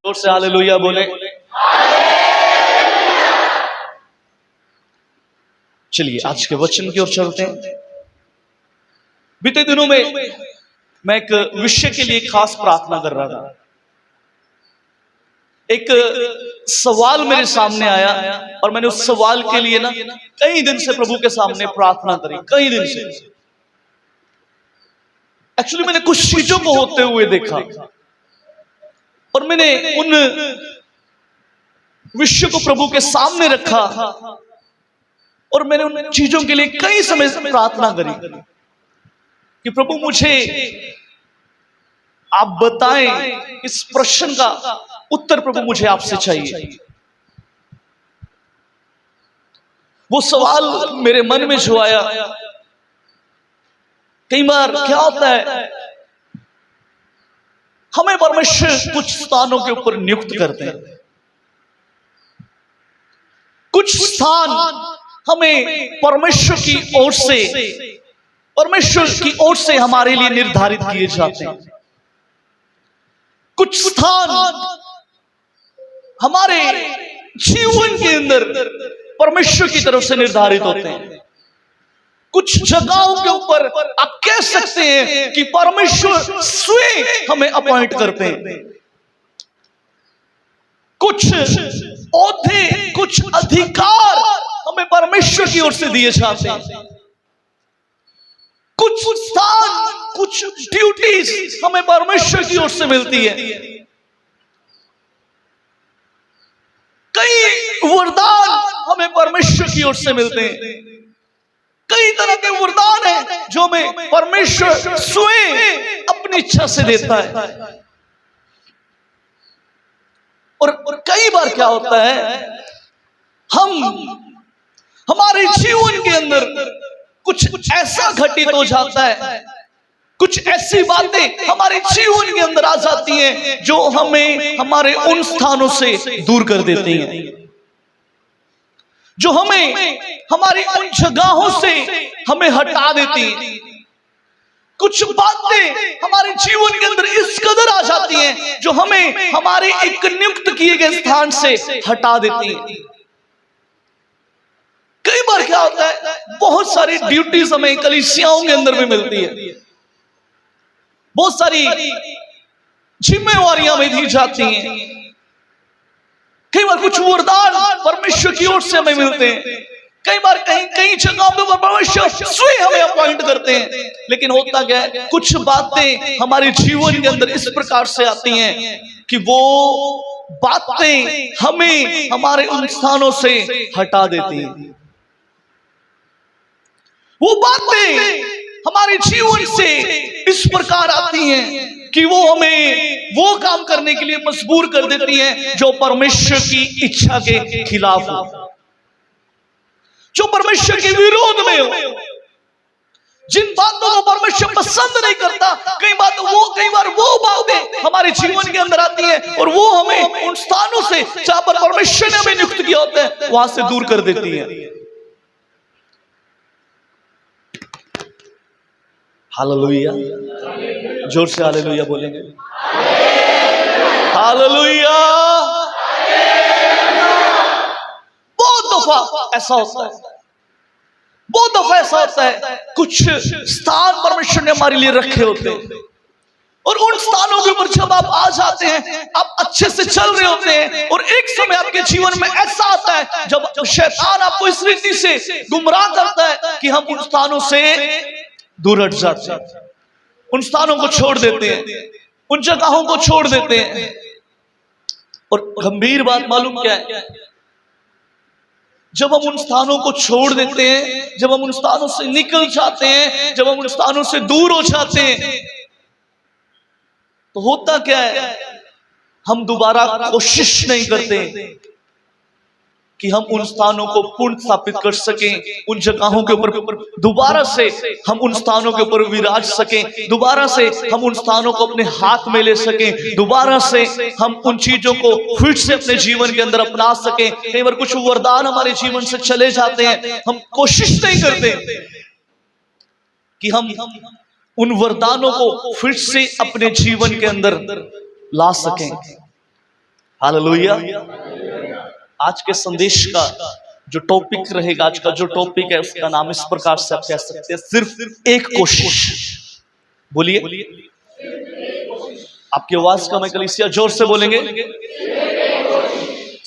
जोर से हालेलुया बोले। चलिए आज के वचन की ओर चलते हैं। बीते दिनों में मैं एक विषय के लिए खास प्रार्थना कर रहा था। एक सवाल मेरे सामने आया और मैंने उस सवाल के लिए ना कई दिन से प्रभु के सामने प्रार्थना करी, कई दिन से। एक्चुअली मैंने कुछ चीजों को होते हुए देखा और मैंने उन विषय को प्रभु के सामने रखा और मैंने उन चीजों के लिए कई समय से प्रार्थना करी कि प्रभु मुझे आप बताएं, इस प्रश्न का उत्तर प्रभु मुझे आपसे चाहिए। वो सवाल मेरे मन में जो आया, कई बार क्या होता है, हमें परमेश्वर कुछ स्थानों के ऊपर नियुक्त करते हैं, कुछ स्थान हमें परमेश्वर की ओर से, परमेश्वर की ओर से हमारे लिए निर्धारित किए जाते हैं। कुछ स्थान हमारे जीवन के अंदर परमेश्वर की तरफ से निर्धारित होते हैं। कुछ जगहों के ऊपर आप कह सकते हैं कि परमेश्वर स्वयं हमें अपॉइंट करते हैं। कुछ ओहदे, कुछ अधिकार हमें परमेश्वर की ओर से दिए जाते हैं। कुछ स्थान, कुछ ड्यूटीज हमें परमेश्वर की ओर से मिलती है। कई वरदान हमें परमेश्वर की ओर से मिलते हैं। कई तरह के वरदान हैं जो हमें परमेश्वर स्वयं अपनी इच्छा से देता है। और कई बार क्या होता है, हमारे जीवन के अंदर कुछ ऐसा घटित हो जाता है, कुछ ऐसी बातें हमारे जीवन के अंदर आ जाती हैं जो हमें हमारे उन स्थानों से दूर कर देती हैं, जो हमें हमारी उन जगहों से हमें हटा देती हैं। कुछ बातें हमारे जीवन के अंदर इस कदर आ जाती हैं जो हमें हमारे एक नियुक्त किए गए स्थान से हटा देती हैं। कई बार क्या होता है, बहुत सारी ड्यूटीज हमें कलीसियाओं के अंदर भी मिलती है, बहुत सारी जिम्मेवारियां भी दी जाती हैं। कई बार कुछ वरदान परमेश्वर की ओर से हमें मिलते हैं। कई बार कई जगहों पे परमेश्वर स्वयं हमें अपॉइंट करते हैं। लेकिन होता क्या है, कुछ बातें हमारे जीवन के अंदर इस प्रकार से आती हैं कि वो बातें हमें हमारे उन स्थानों से हटा देती हैं। वो बातें हमारे जीवन से इस प्रकार आती हैं कि वो हमें वो काम करने के लिए मजबूर कर देती हैं जो परमेश्वर की इच्छा के खिलाफ हो, जो परमेश्वर के विरोध में हो, जिन बातों को परमेश्वर पसंद नहीं करता। कई बार वो बातें हमारे जीवन के अंदर आती हैं और वो हमें उन स्थानों से जहां पर परमेश्वर ने हमें नियुक्त किया होता है वहां से दूर कर देती है। हालेलुया, जोर से हालेलुया बोलेंगे। हालेलुया। बहुत दफा ऐसा होता है, बहुत दफा ऐसा होता है, कुछ स्थान परमेश्वर ने हमारे लिए रखे होते हैं और उन स्थानों के ऊपर जब आप आ जाते हैं, आप अच्छे से चल रहे होते हैं और एक समय आपके जीवन में ऐसा आता है जब शैतान आपको इस रीति से गुमराह करता है कि हम उन स्थानों से दूर हट जाते हैं, उन स्थानों को छोड़ देते हैं, उन जगहों को छोड़ देते हैं। और गंभीर बात मालूम क्या है, जब हम उन स्थानों को छोड़ देते हैं, जब हम उन स्थानों से निकल जाते हैं, जब हम उन स्थानों से दूर हो जाते हैं, तो होता क्या है, हम दोबारा कोशिश नहीं करते कि हम उन स्थानों को पुनः स्थापित कर सकें, उन जगहों के ऊपर दोबारा से हम उन स्थानों के ऊपर विराज सकें, दोबारा से हम उन स्थानों को अपने हाथ में ले सकें, दोबारा से हम उन चीजों को फिर से अपने जीवन के अंदर अपना सकें। कई बार कुछ वरदान हमारे जीवन से चले जाते हैं, हम कोशिश नहीं करते कि हम उन वरदानों को फिर से अपने जीवन के अंदर ला सकें। हालेलुया। आज के संदेश का जो टॉपिक रहेगा, आज का जो टॉपिक है उसका नाम इस प्रकार से आप कह सकते हैं, सिर्फ एक कोशिश। बोलिए, आपकी आवाज का मैं कलीसिया जोर से बोलेंगे,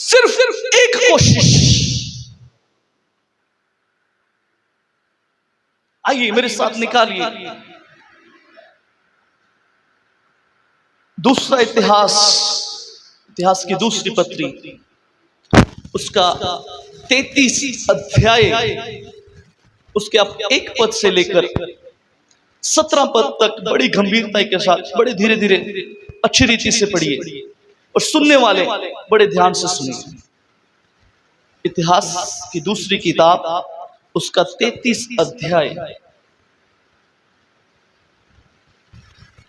सिर्फ एक कोशिश। आइए मेरे साथ निकालिए दूसरा इतिहास की दूसरी पत्री, उसका 33 अध्याय, उसके आप 1 पद से लेकर 17 पद तक बड़ी गंभीरता के साथ, बड़े धीरे धीरे अच्छी रीति से पढ़िए और सुनने वाले बड़े ध्यान से सुनिए। इतिहास की दूसरी किताब, उसका 33 अध्याय।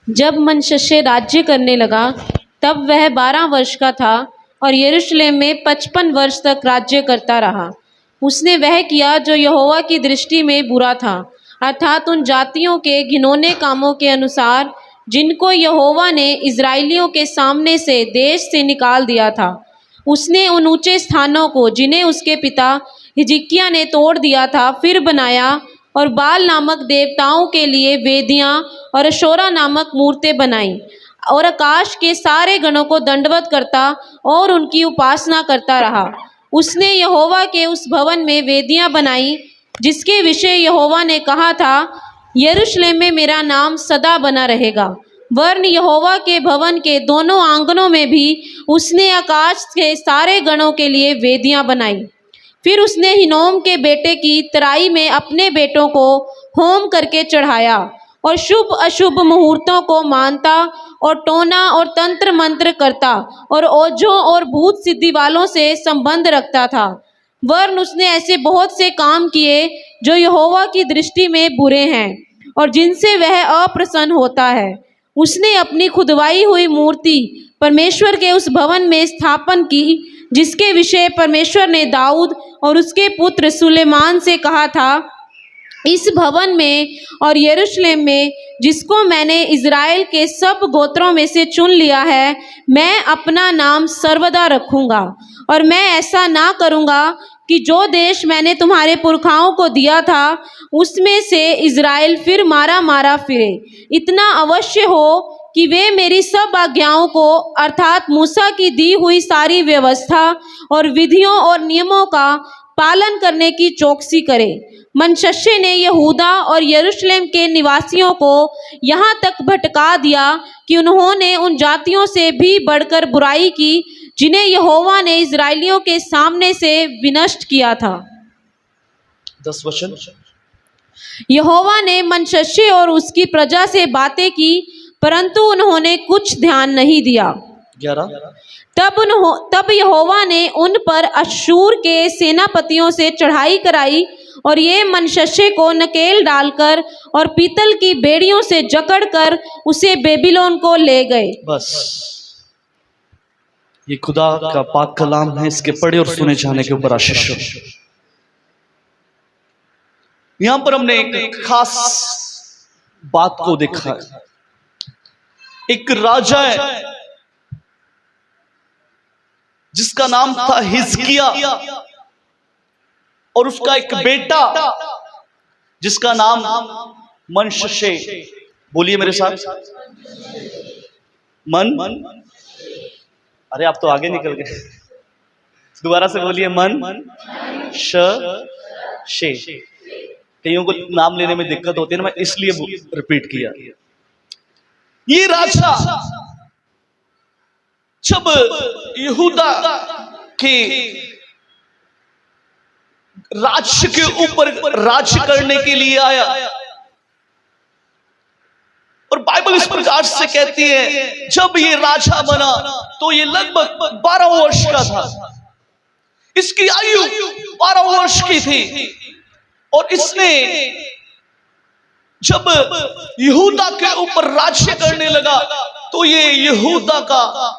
जब मनश्शे राज्य करने लगा तब वह 12 वर्ष का था और यरूशलेम में 55 वर्ष तक राज्य करता रहा। उसने वह किया जो यहोवा की दृष्टि में बुरा था, अर्थात उन जातियों के घिनौने कामों के अनुसार जिनको यहोवा ने इज़राइलियों के सामने से देश से निकाल दिया था। उसने उन ऊंचे स्थानों को जिन्हें उसके पिता हिजकिय्याह ने तोड़ दिया था फिर बनाया और बाल नामक देवताओं के लिए वेदियां और अशोरा नामक मूर्तें बनाई और आकाश के सारे गणों को दंडवत करता और उनकी उपासना करता रहा। उसने यहोवा के उस भवन में वेदियां बनाई जिसके विषय यहोवा ने कहा था, यरूशलेम में मेरा नाम सदा बना रहेगा। वरन यहोवा के भवन के दोनों आंगनों में भी उसने आकाश के सारे गणों के लिए वेदियां बनाई। फिर उसने हिनोम के बेटे की तराई में अपने बेटों को होम करके चढ़ाया और शुभ अशुभ मुहूर्तों को मानता और टोना और तंत्र मंत्र करता और ओझों और भूत सिद्धि वालों से संबंध रखता था। वरन उसने ऐसे बहुत से काम किए जो यहोवा की दृष्टि में बुरे हैं और जिनसे वह अप्रसन्न होता है। उसने अपनी खुदवाई हुई मूर्ति परमेश्वर के उस भवन में स्थापन की जिसके विषय परमेश्वर ने दाऊद और उसके पुत्र सुलेमान से कहा था, इस भवन में और यरूशलेम में जिसको मैंने इज़राइल के सब गोत्रों में से चुन लिया है, मैं अपना नाम सर्वदा रखूंगा और मैं ऐसा ना करूंगा कि जो देश मैंने तुम्हारे पुरखाओं को दिया था उसमें से इज़राइल फिर मारा मारा फिरे। इतना अवश्य हो कि वे मेरी सब आज्ञाओं को अर्थात मूसा की दी हुई सारी व्यवस्था और विधियों और नियमों का पालन करने की चौकसी करे। मनश्शे ने यहूदा और यरूशलेम के निवासियों को यहाँ तक भटका दिया कि उन्होंने उन जातियों से भी बढ़कर बुराई की जिन्हें यहोवा ने इज़राइलियों के सामने से विनष्ट किया था। 10 वचन। यहोवा ने मनश्शे और उसकी प्रजा से बातें की परंतु उन्होंने कुछ ध्यान नहीं दिया। 11। तब यहोवा ने उन पर अश्शूर के सेनापतियों से चढ़ाई कराई और ये मनश्शे को नकेल डालकर और पीतल की बेड़ियों से जकड़कर उसे बेबीलोन को ले गए। बस ये खुदा का पाक कलाम है, इसके पढ़े और सुने जाने के ऊपर आशीष हो। यहां पर हमने एक खास बात को देखा है। एक राजा है जिसका नाम था हिजकिय्याह और उसका एक बेटा जिसका नाम मनश्शे। बोलिए मेरे साथ, अरे आप तो आगे निकल गए, दोबारा से बोलिए, मनश्शे। कईयों को नाम लेने में दिक्कत होती है ना, मैं इसलिए रिपीट किया। ये राजा जब यहूदा के राज्य के ऊपर राज्य करने के लिए आया और बाइबल इस प्रकार से कहती है जब ये राजा बना तो ये लगभग 12 वर्ष का था। इसकी आयु 12 वर्ष की थी और इसने जब यहूदा के ऊपर राज्य करने लगा तो ये यहूदा का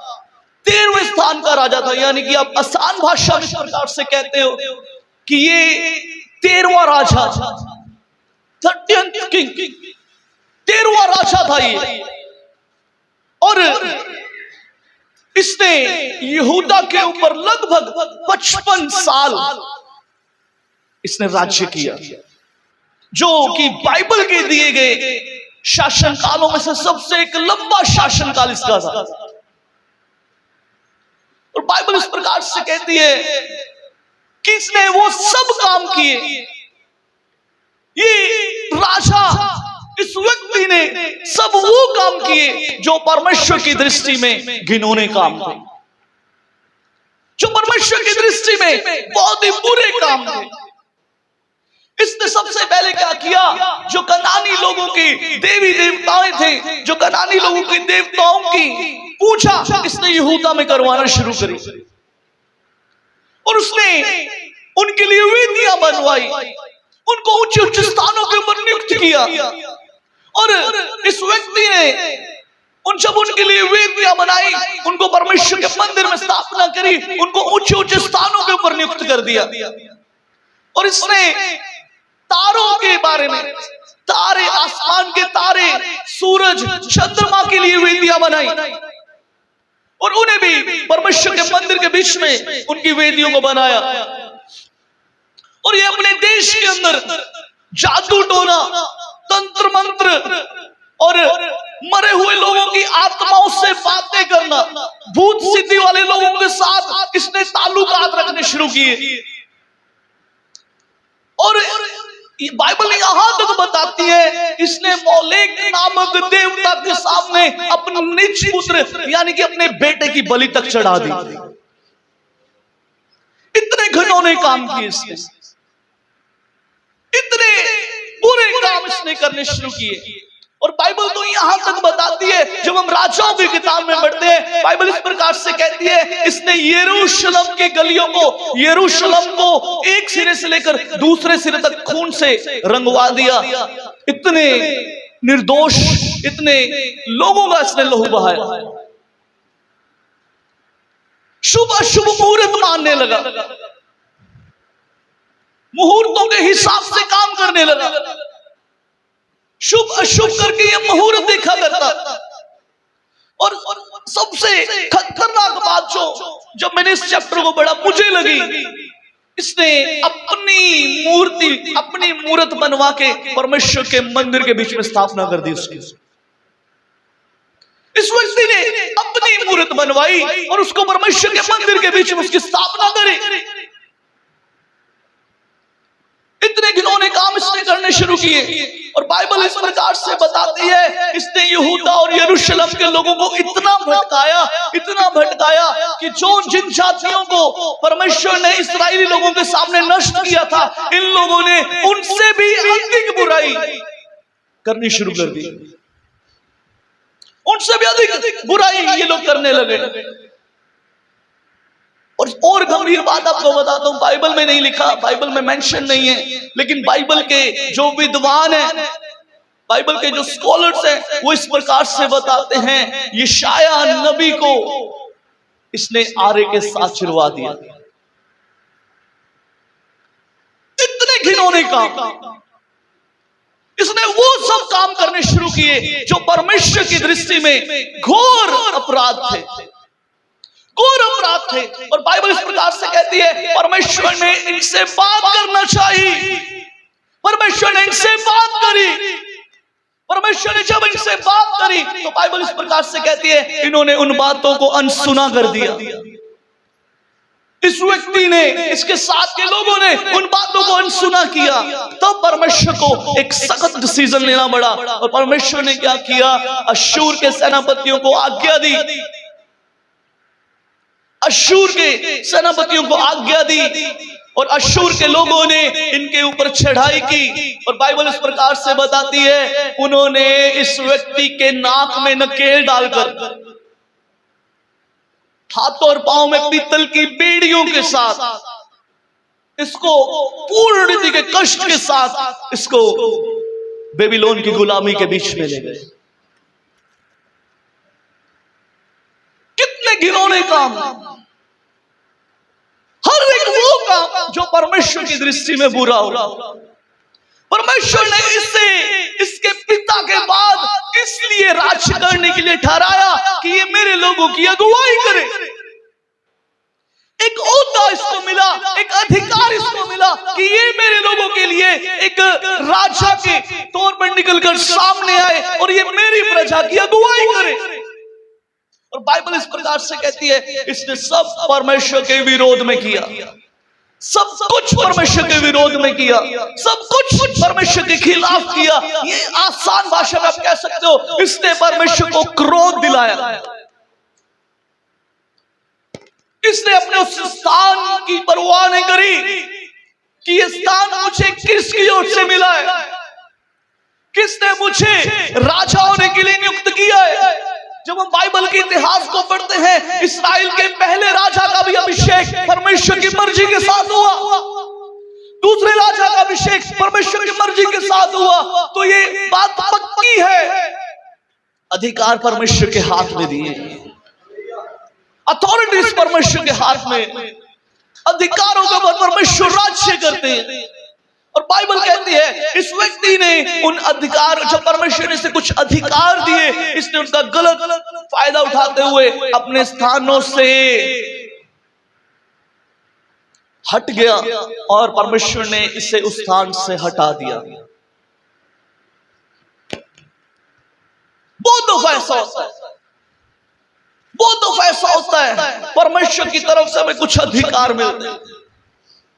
13वें स्थान का राजा था। यानी कि आप आसान भाषा में इस प्रकार से कहते हो कि ये 13वां राजा था, 13th किंग, 13वां राजा था ये। और इसने यहूदा के ऊपर लगभग 55 साल इसने राज्य किया, जो कि बाइबल के दिए गए शासन कालों में से सबसे एक लंबा शासन काल इसका था। और बाइबल इस प्रकार से कहती है कि इसने वो सब काम किए, ये राजा इस व्यक्ति ने सब वो काम किए जो परमेश्वर की दृष्टि में घिनौने काम थे, जो परमेश्वर की दृष्टि में बहुत ही बुरे काम थे। इसने सबसे पहले क्या किया, जो कनानी लोगों की देवी देवताएं थे, जो कनानी लोगों की देवताओं की पूजा इसने यहूदा में करवाना शुरू करी, और उसने उनके लिए वेदियां बनवाई, उनको ऊंचे ऊंचे स्थानों के ऊपर नियुक्त किया। और इस व्यक्ति ने जब उनके लिए वेदियां बनाई, उनको परमेश्वर के मंदिर में स्थापना करी, उनको ऊंचे ऊंचे स्थानों के ऊपर नियुक्त कर दिया। और इसने तारों के बारे में, तारे, आसमान के तारे, सूरज, चंद्रमा के लिए वेदियां बनाई, और उन्हें भी परमेश्वर के मंदिर के बीच में उनकी वेदियों को बनाया। और ये अपने देश के अंदर जादू टोना, तंत्र मंत्र और मरे हुए लोगों की आत्माओं से बातें करना, भूत सिद्धि वाले लोगों के साथ इसने ताल्लुकात रखने शुरू किए। और बाइबल यहां तक बताती है इसने मोलेक नामक देवता के सामने अपने निज पुत्र यानी कि अपने बेटे की बलि तक चढ़ा दी। इतने घिनौने काम किए इसने, इतने बुरे काम इसने करने शुरू किए। और बाइबल तो यहां तक बताती है, जब हम राजाओं की किताब में पढ़ते हैं, बाइबल इस प्रकार से कहती है इसने यरूशलेम की गलियों को, यरूशलेम को एक सिरे से लेकर दूसरे सिरे तक खून से रंगवा दिया। इतने निर्दोष, इतने लोगों का इसने लहू बहाया। शुभ अशुभ मुहूर्त मानने लगा, मुहूर्तों के हिसाब से काम करने लगा, शुभ अशुभ करके ये मुहूर्त देखा करता। और सबसे खतरनाक बात जो मैंने इस चैप्टर को पढ़ा मुझे लगी, इसने अपनी मूर्ति, अपनी मूर्त बनवा के परमेश्वर के मंदिर के बीच में स्थापना कर दी उसकी। इस व्यक्ति ने अपनी मूर्त बनवाई और उसको परमेश्वर के मंदिर के बीच में उसकी स्थापना करी। इतने घिनौने काम इसने करने शुरू किए। और बाइबल इस प्रकार से बताती है इसने यहूदा और यरूशलेम के लोगों को इतना भटकाया, इतना भटकाया कि जो जिन जातियों को परमेश्वर ने इस्राएली लोगों के सामने नष्ट किया था, इन लोगों ने उनसे भी अधिक बुराई करनी शुरू कर दी, उनसे भी अधिक बुराई ये लोग करने लगे। और गंभीर बात आपको बताता हूं, बाइबल में नहीं लिखा, बाइबल में मेंशन नहीं है, लेकिन बाइबल के जो विद्वान हैं, बाइबल के जो स्कॉलर्स हैं, वो इस प्रकार से बताते हैं यशायाह नबी को इसने आरे के साथ छिड़वा दिया। इतने घिनौने काम, इसने वो सब काम करने शुरू किए जो परमेश्वर की दृष्टि में घोर अपराध थे, घोर अपराध थे। और बाइबल इस प्रकार से कहती है परमेश्वर ने इनसे बात करना चाहिए, परमेश्वर ने इनसे बात करी, परमेश्वर ने जब इनसे बात करी तो बाइबल इस प्रकार से कहती है इन्होंने उन बातों को अनसुना कर दिया। इस व्यक्ति ने, इसके साथ के लोगों ने उन बातों को अनसुना किया, तब परमेश्वर को एक सख्त डिसीजन लेना पड़ा। और परमेश्वर ने क्या किया, अश्शूर के सेनापतियों को आज्ञा दी, अश्शूर के सेनापतियों को आज्ञा दी, और अश्शूर के लोगों ने इनके ऊपर चढ़ाई की। और बाइबल इस प्रकार से बताती है उन्होंने इस व्यक्ति के नाक में नकेल डालकर, हाथों और पांव में पीतल की बेड़ियों के साथ इसको पूर्ण रीति के कष्ट के साथ इसको बेबीलोन की गुलामी के बीच में ले गए। कितने घिनौने काम, हर एक वो काम जो परमेश्वर की दृष्टि में बुरा हो। परमेश्वर ने इसे इसके पिता के बाद इसलिए राज्य करने के लिए ठहराया कि ये मेरे लोगों की अगुवाई करे। एक ओहदा इसको मिला, एक अधिकार इसको मिला कि ये मेरे लोगों के लिए एक राजा के तौर पर निकलकर सामने आए और ये मेरी प्रजा की अगुवाई करे। और बाइबल इस प्रकार से कहती है, इसने सब परमेश्वर के विरोध में किया, सब कुछ परमेश्वर के विरोध में किया, सब कुछ परमेश्वर के खिलाफ किया। ये आसान भाषा में आप कह सकते हो, इसने परमेश्वर को क्रोध दिलाया। इसने अपने उस स्थान की परवाह नहीं करी कि ये स्थान मुझे किसकी ओर से मिला है, किसने मुझे राजा होने के लिए नियुक्त किया है। जब हम बाइबल के इतिहास को पढ़ते हैं, इस्राएल के पहले राजा का भी अभिषेक परमेश्वर की मर्जी के साथ हुआ, दूसरे राजा का अभिषेक परमेश्वर की मर्जी के साथ हुआ। तो ये बात पक्की है, अधिकार परमेश्वर के हाथ में दिए, अथॉरिटीज परमेश्वर के हाथ में, अधिकारों के ऊपर परमेश्वर राज्य करते हैं। और बाइबल कहती है इस व्यक्ति ने उन अधिकार, जब परमेश्वर ने इसे कुछ अधिकार दिए, इसने उनका गलत फायदा उठाते हुए अपने स्थानों से हट गया और परमेश्वर ने इसे उस स्थान से हटा दिया। बहुत दफा ऐसा होता है, बहुत दफा ऐसा होता है परमेश्वर की तरफ से हमें कुछ अधिकार मिलते हैं,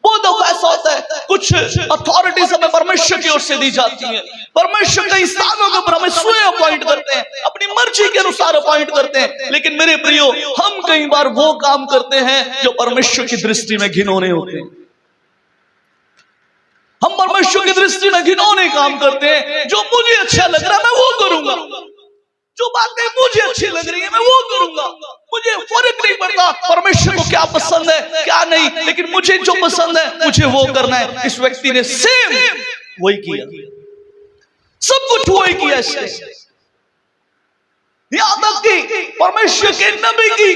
बहुत दफा ऐसा होता है कुछ अथॉरिटीज हमें परमेश्वर की ओर से दी जाती है। परमेश्वर कई स्थानों के ऊपर हमें स्वयं अपॉइंट करते हैं, अपनी मर्जी के अनुसार अपॉइंट करते हैं। लेकिन मेरे प्रियो, हम कई बार वो काम करते हैं जो परमेश्वर की दृष्टि में घिनौने होते हैं। हम परमेश्वर की दृष्टि में घिनौने काम करते हैं। जो मुझे अच्छा लग रहा है मैं वो करूंगा, जो बातें मुझे अच्छी लग रही है मैं वो करूंगा, मुझे फर्क नहीं पड़ता परमेश्वर को क्या पसंद है क्या नहीं, लेकिन मुझे जो पसंद है मुझे वो करना है। इस व्यक्ति ने सेम वही किया, सब कुछ वही किया इसने। यहां तक कि परमेश्वर के नबी की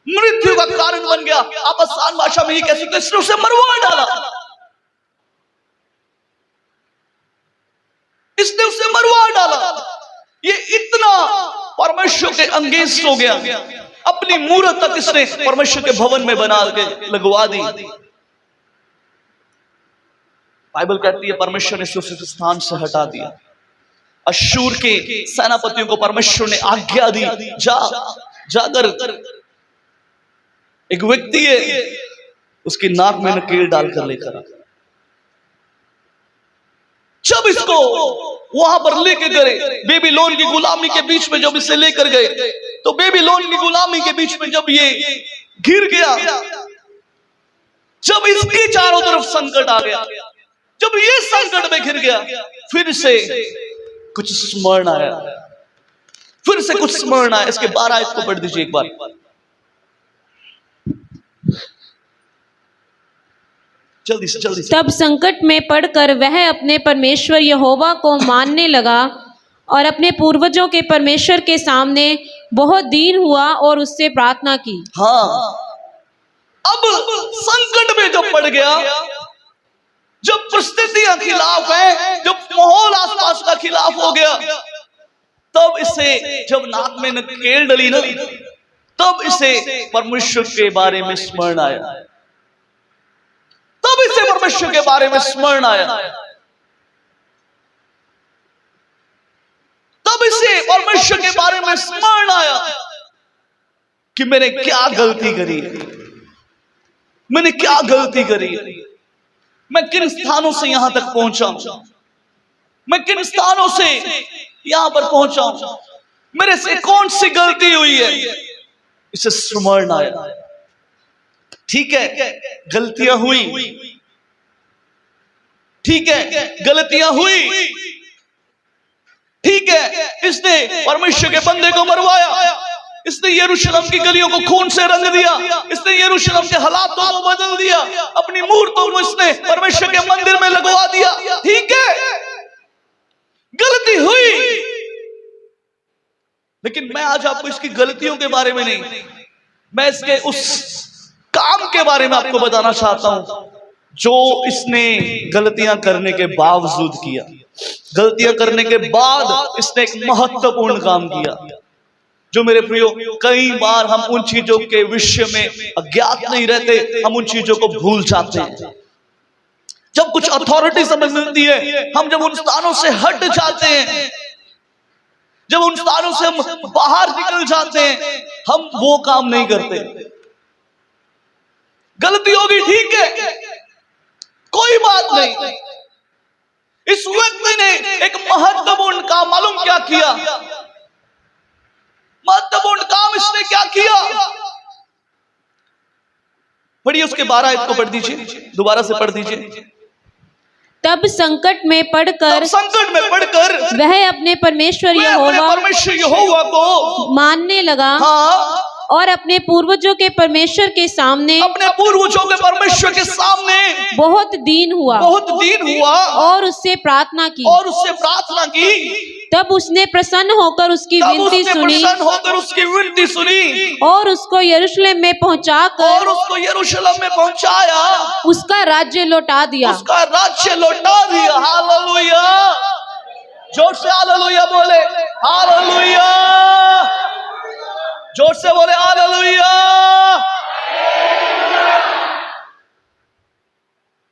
मृत्यु का कारण बन गया। आप आसान भाषा में ये कह सकते, इसने उसे मरवा डाला, इसने उसे मरवा डाला। ये इतना परमेश्वर के अंगेंस्ट हो गया, अपनी मूरत तक इसने परमेश्वर के भवन में बना के लगवा दी। बाइबल कहती है परमेश्वर ने उसे उस स्थान से हटा दिया। अश्शूर के सेनापतियों को परमेश्वर ने आज्ञा दी, जाकर एक व्यक्ति है उसकी नाक में नकेल डालकर लेकर आ। जब इसको वहां पर लेके गए, बेबीलोन की गुलामी के बीच में जब इसे लेकर गए, तो बेबीलोन की गुलामी के बीच में जब ये घिर गया, जब इसके चारों तरफ संकट आ गया, जब ये संकट में घिर गया, फिर से कुछ स्मरण आया, फिर से कुछ स्मरण आया। इसके 12 आयत को पढ़ दीजिए एक बार। जल्दी से जल्दी से। तब संकट में पड़कर वह अपने परमेश्वर यहोवा को मानने लगा और अपने पूर्वजों के परमेश्वर के सामने बहुत दीन हुआ और उससे प्रार्थना की। हाँ, अब संकट में जब पड़ गया, जब परिस्थितियां खिलाफ है, जब माहौल आसपास का खिलाफ हो गया, तब इसे जब नाक में नकेल डली ना, तब इसे परमेश्वर के बारे में स्मरण आया, तब इसे परमेश्वर के बारे में स्मरण आया, तब इसे परमेश्वर के बारे में स्मरण आया कि मैंने क्या गलती करी है, मैंने क्या गलती करी है, मैं किन स्थानों से यहां तक पहुंचा हूं, मैं किन स्थानों से यहां पर पहुंचा हूं, मेरे से कौन सी गलती हुई है। इसे स्मरण आया। ठीक है, गलतियां हुई, ठीक है, गलतियां हुई, ठीक है, इसने परमेश्वर के बंदे को मरवाया, इसने यरूशलेम की गलियों को खून से रंग दिया, इसने यरूशलेम के हालातों को बदल दिया, अपनी मूर्तों को इसने परमेश्वर के मंदिर में लगवा दिया। ठीक है, गलती हुई, लेकिन मैं आज आपको इसकी गलतियों के बारे में नहीं, मैं इसके उस काम के बारे में आपको बताना चाहता हूं जो इसने गलतियां करने के बावजूद किया। गलतियां करने के बाद इसने एक महत्वपूर्ण काम किया। जो मेरे प्रियो, कई बार हम उन चीजों के विषय में अज्ञात नहीं रहते, हम उन चीजों को भूल जाते हैं। जब कुछ अथॉरिटी हमें मिलती है, हम जब उन स्थानों से हट जाते हैं, जब उन स्थानों से हम बाहर निकल जाते हैं, हम वो काम नहीं करते। गलती होगी, ठीक है, कोई बात नहीं। इस व्यक्ति ने एक महत्वपूर्ण काम मालूम क्या किया? महत्वपूर्ण काम इसने क्या किया? पढ़िए उसके 12 आयत को पढ़ दीजिए, दोबारा से पढ़ दीजिए। तब संकट में पड़कर वह अपने परमेश्वर यहोवा को मानने लगा। हाँ, और अपने पूर्वजों के परमेश्वर के सामने बहुत दीन हुआ और उससे प्रार्थना की। तब उसने प्रसन्न होकर उसकी विनती सुनी और उसको यरूशलेम में पहुंचाकर उसका राज्य लौटा दिया। हालेलुया! जोर से हालेलुया बोले, हालेलुया! जोर से बोले हालेलुया!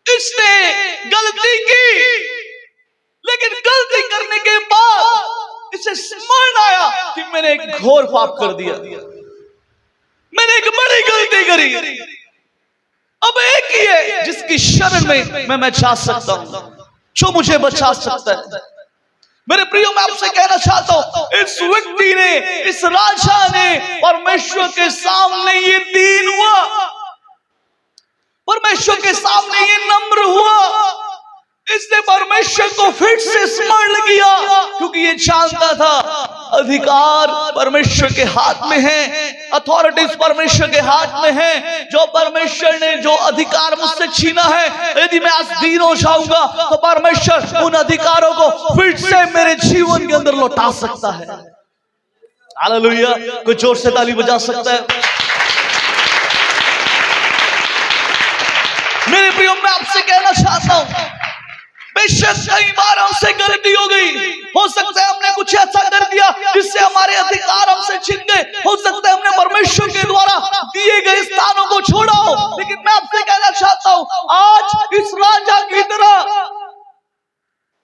इसने गलती की, लेकिन गलती करने के बाद इसे स्मरण आया कि मैंने एक घोर पाप कर दिया, मैंने एक बड़ी गलती करी। अब एक ही है जिसकी शरण में मैं जा सकता हूं, जो मुझे बचा सकता है। मेरे प्रियो, मैं आपसे कहना चाहता हूं, इस व्यक्ति ने, इस राजा ने परमेश्वर के सामने ये दीन हुआ, परमेश्वर के सामने ये नम्र हुआ। इसने परमेश्वर को फिर से स्मरण किया, क्योंकि ये जानता था अधिकार परमेश्वर के हाथ में है, अथॉरिटीज परमेश्वर के हाथ में है। जो परमेश्वर ने जो अधिकार मुझसे छीना है, यदि मैं आज दीन हो जाऊंगा तो परमेश्वर उन अधिकारों को फिर से मेरे जीवन के अंदर लौटा सकता है। हालेलुया! कोई जोर से ताली बजा सकता है? मेरे प्रियो, मैं आपसे कहना चाहता हूं, बेशक कई बार हमसे गलती हो गई, हो सकता है हमने कुछ ऐसा कर दिया जिससे हमारे अधिकार हमसे छिन गए, हो सकता है हमने परमेश्वर के द्वारा दिए गए स्थानों को छोड़ा हो। लेकिन मैं आपसे कहना चाहता हूं, आज इस राजा की तरह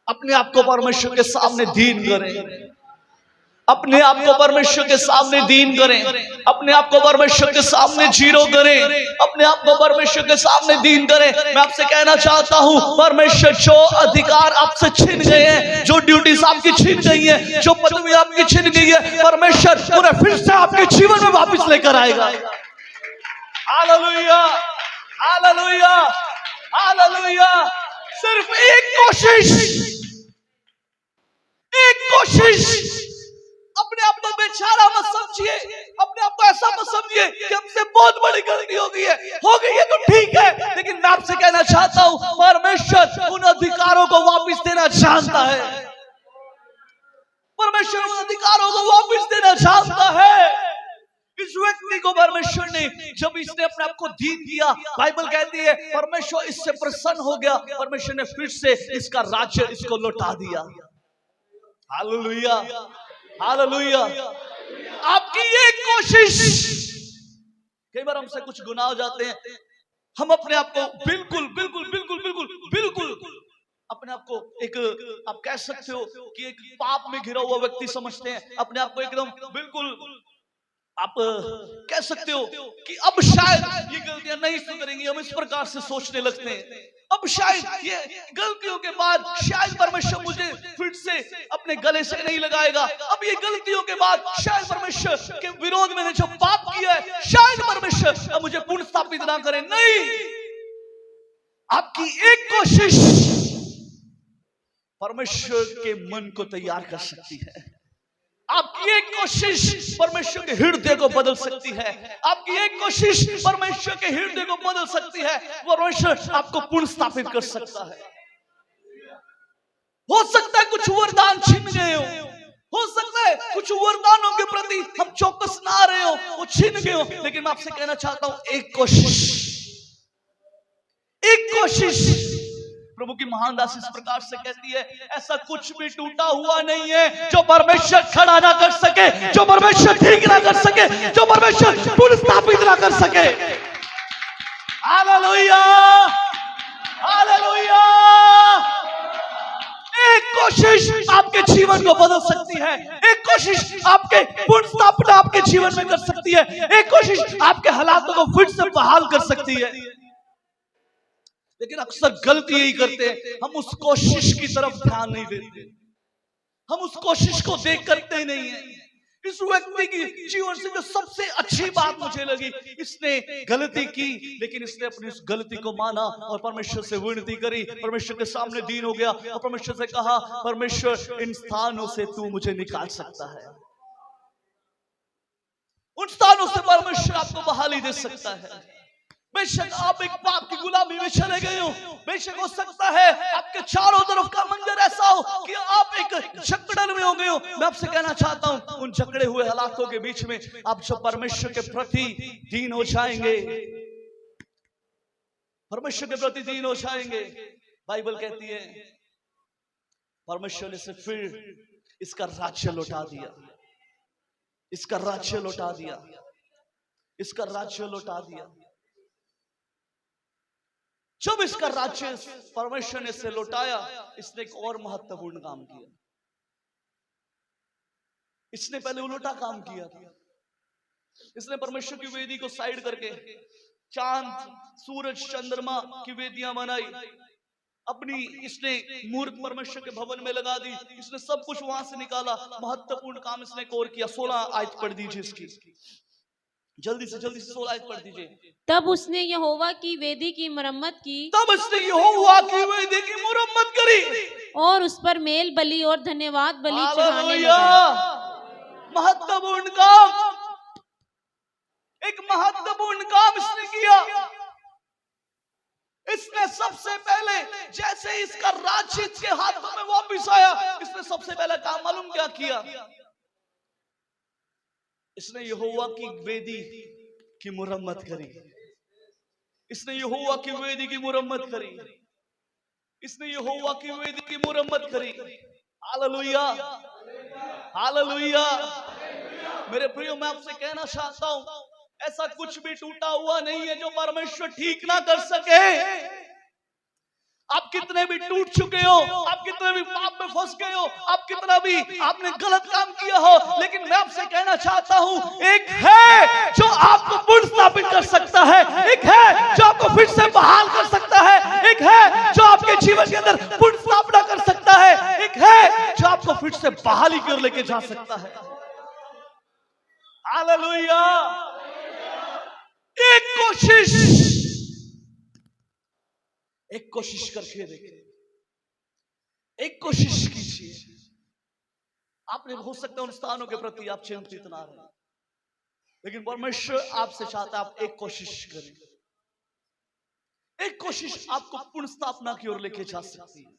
अपने आप को परमेश्वर के सामने दीन करें, अपने आप को परमेश्वर के सामने दीन करें, अपने आप को परमेश्वर के सामने जीरो करें, अपने आप को परमेश्वर के सामने दीन करें। मैं आपसे कहना चाहता हूं, परमेश्वर जो अधिकार आपसे छिन गए हैं, जो ड्यूटीज आपकी छिन गई है, जो पदवी आपकी छिन गई है, परमेश्वर उन्हें फिर से आपके जीवन में वापस लेकर आएगा। हालेलुया! हालेलुया! हालेलुया! सिर्फ एक कोशिश। अपने आप को बेचारा मत समझिए, अपने आप को ऐसा मत समझिए कि हमसे बहुत बड़ी गलती हो गई है तो ठीक है। लेकिन मैं आपसे कहना चाहता हूं, परमेश्वर उन अधिकारों को वापस देना जानता है, परमेश्वर उन अधिकारों को वापस देना जानता है। इस व्यक्ति को परमेश्वर ने, जब इसने अपने आप को दीन किया, बाइबल कहती है परमेश्वर इससे प्रसन्न हो गया, परमेश्वर ने फिर से इसका राज्य इसको लौटा दिया। हालेलुया! हालेलुया! आपकी एक कोशिश। कई बार हमसे कुछ गुनाह हो जाते हैं, हम अपने आप को बिल्कुल अपने आप को एक, आप कह सकते हो कि एक पाप में घिरा हुआ व्यक्ति समझते हैं, अपने आप को एकदम बिल्कुल, आप कह सकते हो कि अब शायद ये गलतियां नहीं सुधरेंगी, हम इस प्रकार से सोचने लगते हैं। अब शायद ये गलतियों के बाद शायद परमेश्वर मुझे फिर से अपने गले से नहीं लगाएगा, अब ये गलतियों के बाद शायद परमेश्वर के विरोध में जो पाप किया है, शायद परमेश्वर अब मुझे पुनः स्थापित ना करे। नहीं, आपकी एक कोशिश परमेश्वर के मन को तैयार कर सकती है। आपकी एक कोशिश परमेश्वर के हृदय को बदल सकती है। आपकी एक कोशिश परमेश्वर के हृदय को बदल सकती है। परमेश्वर आपको पुनः स्थापित कर सकता है। हो सकता है कुछ वरदान छिन गए हो सकता है कुछ वरदानों के प्रति हम चौकस ना रहे हो, वो छिन गए हो। लेकिन मैं आपसे कहना चाहता हूं, एक कोशिश प्रभु की महान दासी इस प्रकार से कहती है, ऐसा कुछ भी टूटा हुआ नहीं है जो परमेश्वर खड़ा ना कर सके, जो परमेश्वर ठीक ना कर सके, जो परमेश्वर पुनर्स्थापित ना कर सके। Hallelujah, hallelujah. एक कोशिश आपके जीवन को बदल सकती है, एक कोशिश आपके पुनर्स्थापना आपके जीवन में कर सकती है, एक कोशिश आपके हालातों को फिर से बहाल कर सकती है। लेकिन अक्सर गलती यही करते हैं, हम उस कोशिश की तरफ ध्यान नहीं देते, हम उस कोशिश को देख करते ही नहीं है। इस व्यक्ति की जीवन से जो सबसे अच्छी बात मुझे लगी, इसने गलती की लेकिन इसने अपनी उस गलती को माना और परमेश्वर से विनती करी, परमेश्वर के सामने दीन हो गया और परमेश्वर से कहा, परमेश्वर इन स्थानों से तू मुझे निकाल सकता है, उन स्थानों से परमेश्वर आपको बहाली दे सकता है। बेशक आप एक पाप की गुलामी में चले गए हो, बेशक हो सकता है आपके चारों तरफ का मंजर ऐसा हो कि आप एक जकड़न में हो गए हो। मैं आपसे कहना चाहता हूं, उन जकड़े हुए हालातों के बीच में आप जब परमेश्वर के प्रति दीन हो जाएंगे, परमेश्वर के प्रति दीन हो जाएंगे, बाइबल कहती है परमेश्वर ने सिर्फ फिर इसका राज्य लौटा दिया, इसका राज्य लौटा दिया, इसका राज्य लौटा दिया। जब इसका राज्य परमेश्वर ने इसे लौटाया, इसने एक और महत्वपूर्ण काम किया। इसने पहले उल्टा काम किया था, इसने परमेश्वर की वेदी को साइड करके चांद, सूरज, चंद्रमा की वेदियां बनाई, अपनी इसने मूर्त परमेश्वर के भवन में लगा दी, इसने सब कुछ वहां से निकाला। महत्वपूर्ण काम इसने एक और किया। 16 आयत पढ़ दीजिए इसकी, जल्दी से 16 आयत पढ़ दीजिए। तब उसने यहोवा की वेदी की मरम्मत की, तब उसने यहोवा की वेदी की मरम्मत करी और उस पर मेल बलि और धन्यवाद बलि चढ़ाने हालेलुया। लगा। महत्वपूर्ण काम, एक महत्वपूर्ण काम इसने किया। इसने सबसे पहले, जैसे इसका राज्य इसके हाथों में वापिस आया, इसने सबसे पहला काम मालूम क्या किया? इसने यहोवा की वेदी की मुरम्मत करी, इसने यहोवा की वेदी की मुरम्मत करी, इसने यहोवा की वेदी की मुरम्मत करी। Hallelujah, hallelujah. मेरे प्रियो, मैं आपसे कहना चाहता हूं, ऐसा कुछ भी टूटा हुआ नहीं है जो परमेश्वर ठीक ना कर सके। आप कितने भी टूट चुके हो, आप कितने भी पाप में फंस गए हो, आप कितना भी आपने गलत काम किया हो, लेकिन मैं आपसे कहना चाहता हूं, एक है जो आपको पुनर्स्थापित कर सकता है, एक है जो आपको फिर से बहाल कर सकता है, एक है जो आपके जीवन के अंदर पुनर्स्थापना कर सकता है, एक है जो आपको फिर से बहाली कर लेके जा सकता है। हालेलुया। एक कोशिश करके देखिए, एक कोशिश कीजिए। आपने हो सकता है उन स्थानों के प्रति आप चिंतित ना रहे, लेकिन परमेश्वर आपसे चाहता है आप एक कोशिश करें। एक कोशिश आपको पुनः स्थापना की ओर लेके जा सकती है।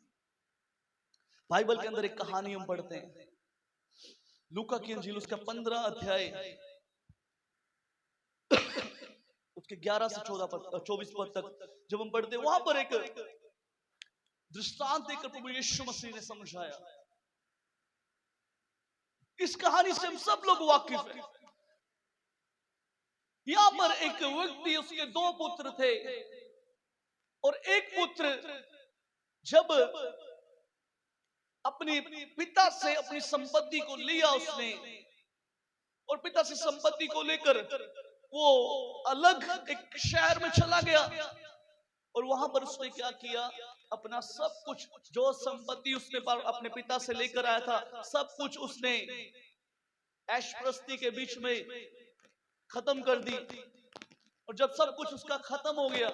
बाइबल के अंदर एक कहानी हम पढ़ते हैं, लूका की इंजील उसका 15 अध्याय उसके 11 से 24 पद तक जब हम पढ़ते हैं, वहां पर एक दृष्टांत देकर प्रभु यीशु मसीह ने समझाया। इस कहानी से हम सब लोग वाकिफ हैं। यहां पर एक व्यक्ति, उसके 2 पुत्र थे और एक पुत्र जब अपने पिता से अपनी संपत्ति को लिया उसने, और पिता से संपत्ति को लेकर वो अलग एक शहर में चला गया, और वहां पर उसने क्या किया, अपना सब कुछ जो संपत्ति उसने अपने पिता से लेकर आया था, सब कुछ उसने ऐशप्रस्ती के बीच में खत्म कर दी। और जब सब कुछ उसका खत्म हो गया,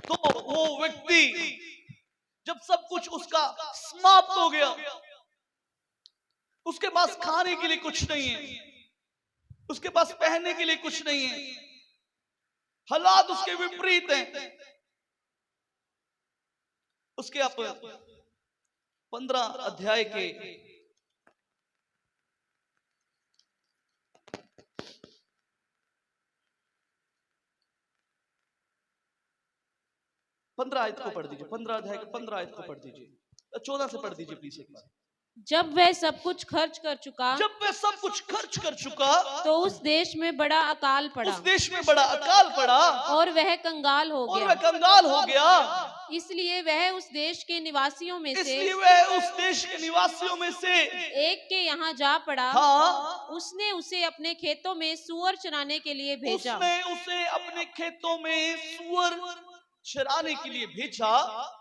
तो वो व्यक्ति, जब सब कुछ उसका समाप्त हो गया, उसके पास खाने के लिए कुछ नहीं है, उसके पास पहनने के लिए कुछ नहीं है, हालात उसके विपरीत हैं। उसके आप 15 अध्याय के 15 आयत को पढ़ दीजिए, 15 अध्याय के 15 आयत को पढ़ दीजिए, 14 से पढ़ दीजिए प्लीज एक बार। जब वह सब कुछ खर्च कर चुका जब वह सब कुछ खर्च कर चुका तो उस देश में बड़ा अकाल पड़ा उस देश में बड़ा अकाल पड़ा और वह कंगाल हो और गया। वह कंगाल हो गया। इसलिए वह उस देश के निवासियों में से इसलिए वह उस देश के निवासियों में से एक के यहाँ जा पड़ा। हाँ, उसने उसे अपने खेतों में सूअर चराने के लिए भेजा। उसने उसे अपने खेतों में सूअर चराने के लिए भेजा।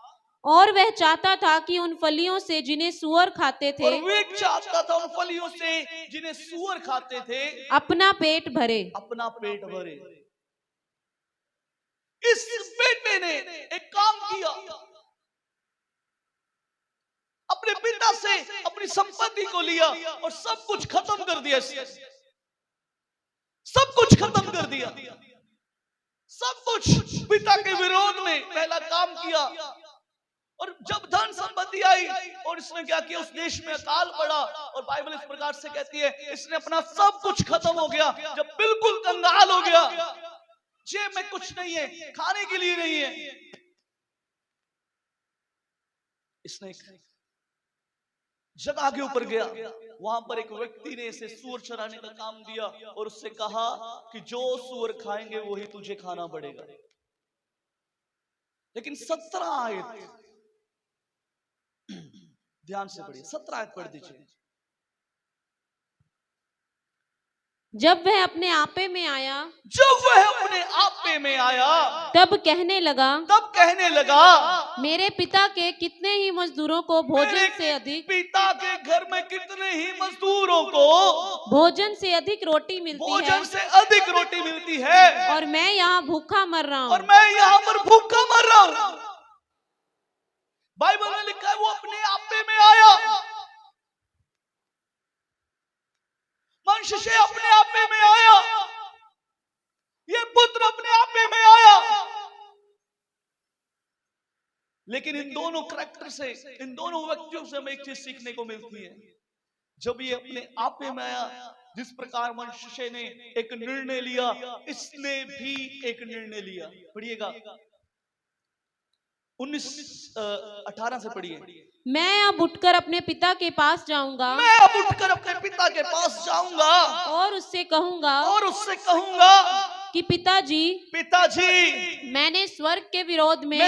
और वह चाहता था कि उन फलियों से जिन्हें सूअर खाते थे और वे चाहता था उन फलियों से जिन्हें सूअर खाते थे अपना पेट भरे। अपना पेट भरे। इस बेटे ने एक काम किया, अपने पिता से अपनी संपत्ति को लिया और सब कुछ खत्म कर दिया। सब कुछ खत्म कर दिया, सब कुछ पिता के विरोध में पहला काम किया। और जब धन संपत्ति आई और इसने क्या किया, उस देश में अकाल पड़ा। और बाइबल इस प्रकार से कहती है, इसने अपना सब कुछ खत्म हो गया। जब बिल्कुल कंगाल हो गया, जेब में कुछ नहीं है, खाने के लिए नहीं है, इसने एक जगह के ऊपर गया। वहां पर एक व्यक्ति ने इसे सूअर चराने का काम दिया और उससे कहा कि जो सूअर खाएंगे वही तुझे खाना पड़ेगा। लेकिन 17 आयत ध्यान से पढ़िए, 17 आयत पढ़ दीजिए। जब वह अपने आपे में आया जब वह अपने आपे में आया तब कहने लगा मेरे पिता के कितने ही मजदूरों को भोजन से अधिक पिता के घर में कितने ही मजदूरों को भोजन से अधिक रोटी मिलती है भोजन से अधिक रोटी मिलती है और मैं यहाँ भूखा मर रहा और हूँ। मैं यहाँ पर भूखा मर रहा हूँ। बाइबल में लिखा है वो अपने आपे में आया। मनुष्य अपने आपे में आया, ये पुत्र अपने आपे में आया। लेकिन इन दोनों करैक्टर से, इन दोनों व्यक्तियों से हमें एक चीज सीखने को मिलती है। जब ये अपने आपे में आया, जिस प्रकार मनुष्य ने एक निर्णय लिया, इसने भी एक निर्णय लिया। पढ़िएगा 19-18 से पढ़िए। मैं अब उठकर अपने पिता के पास जाऊंगा मैं अब उठकर अपने पिता के पास जाऊंगा और उससे कहूंगा कि पिताजी मैंने स्वर्ग के विरोध में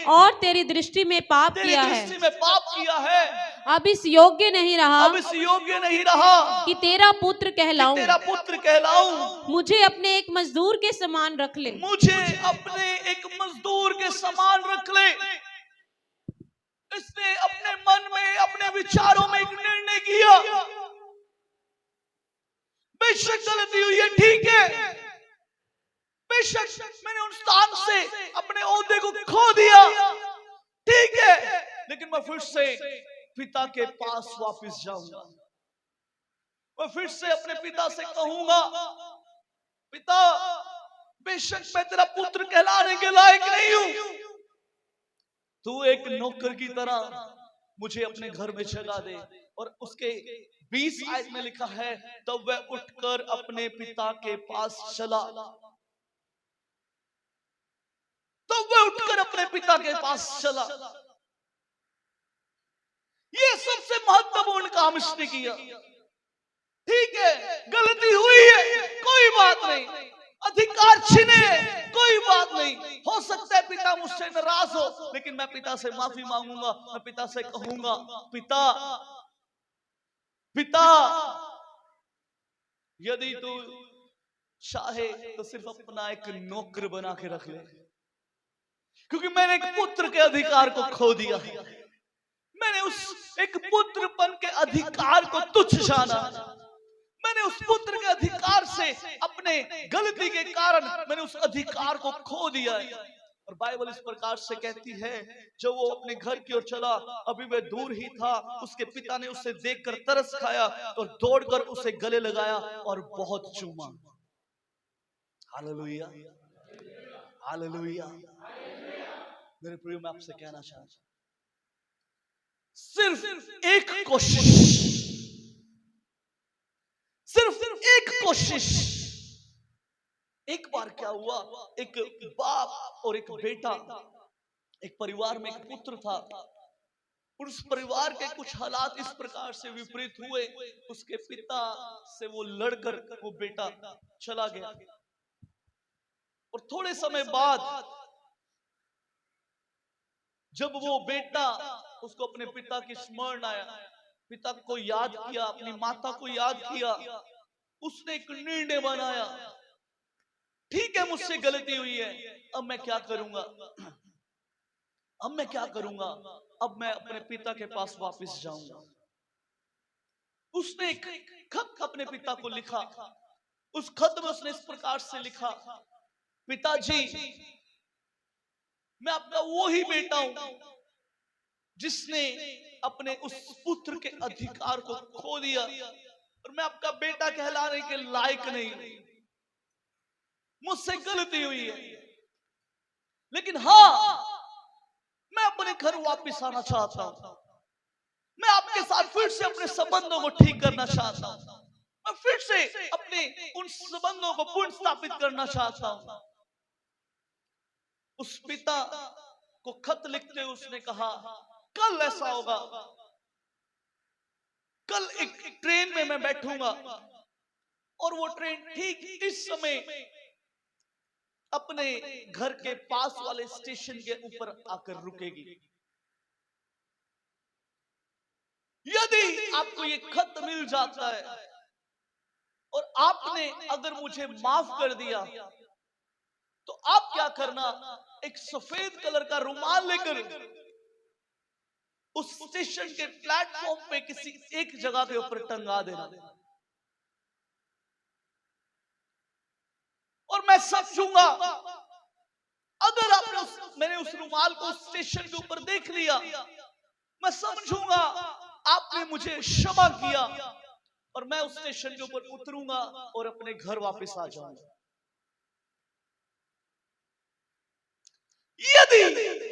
और तेरी दृष्टि में पाप किया है। अब इस योग्य नहीं रहा कि तेरा पुत्र कहलाऊं। मुझे अपने एक मजदूर के समान रख ले। इसने अपने मन में, अपने विचारों में एक निर्णय किया। बेशक गलती हुई है, ठीक है, बेशक मैंने उन स्थान से अपने ओहदे को खो दिया, ठीक है, लेकिन मैं फिर से पिता के पास वापस जाऊंगा। मैं फिर से अपने पिता से कहूंगा, पिता बेशक मैं तेरा पुत्र कहलाने के लायक नहीं हूं, तू एक नौकर की तरह मुझे अपने घर में जगा दे। और उसके 20 आयत में लिखा है, तब वह उठकर अपने पिता के पास चला। ये सबसे महत्वपूर्ण काम इसने किया। ठीक है, गलती हुई है, कोई बात नहीं, अधिकार छिने, कोई बात नहीं, हो सकता है पिता मुझसे नाराज हो, लेकिन मैं पिता से माफी मांगूंगा। मैं पिता से कहूंगा, पिता यदि तू चाहे तो सिर्फ अपना एक नौकर बना के रख ले, क्योंकि मैंने एक पुत्र के अधिकार को खो दिया। मैंने उस एक पुत्रपन के अधिकार को तुच्छ जाना। मैंने उस पुत्र के अधिकार से, अपने गलती के कारण मैंने उस अधिकार को खो दिया है। और बाइबल इस प्रकार से कहती है, जब वो अपने घर की ओर चला, अभी वह दूर ही था, उसके पिता ने उसे देखकर तरस खाया और दौड़कर उसे गले लगाया और बहुत चूमा। Hallelujah, hallelujah. मेरे प्रिय, मैं आपसे कहना चाहता हूं, सिर्फ एक कोशिश, एक बार क्या हुआ, एक बाप और एक बेटा, एक परिवार में एक पुत्र था। उस परिवार के कुछ हालात इस प्रकार से विपरीत हुए, उसके पिता से वो लड़कर वो बेटा चला गया। और थोड़े समय बाद जब वो बेटा, उसको अपने पिता की स्मरण आया, पिता को याद किया, अपनी माता को याद किया, उसने एक निर्णय बनाया, ठीक है मुझसे गलती हुई है, अब मैं क्या करूंगा, अब मैं क्या करूंगा, अब मैं अपने पिता के पास वापस जाऊंगा। उसने एक खत अपने पिता को लिखा। उस खत में उसने इस प्रकार से लिखा, पिताजी, मैं आपका वो ही बेटा हूं जिसने अपने उस पुत्र के अधिकार को खो दिया, और मैं आपका बेटा कहलाने के लायक नहीं, मुझसे गलती हुई है, लेकिन हाँ, मैं अपने घर वापस आना चाहता हूं, मैं आपके साथ फिर से अपने संबंधों को ठीक करना चाहता हूं, मैं फिर से अपने उन संबंधों को पुनः स्थापित करना चाहता हूं। उस पिता को खत लिखते उसने कहा, कल ऐसा होगा, कल एक ट्रेन में मैं बैठूंगा और वो ट्रेन ठीक इस समय अपने घर के पास वाले स्टेशन के ऊपर आकर रुकेगी। यदि आपको ये खत मिल जाता है और आपने अगर मुझे माफ कर दिया, तो आप क्या करना, एक सफेद कलर का रुमाल लेकर उस स्टेशन के प्लेटफॉर्म पे किसी एक जगह के ऊपर टंगा देना, और मैं समझूंगा, अगर आपने मैंने उस रुमाल को स्टेशन के ऊपर देख लिया, मैं समझूंगा आपने मुझे क्षमा किया, और मैं उस स्टेशन के ऊपर उतरूंगा और अपने घर वापस आ जाऊंगा। यदि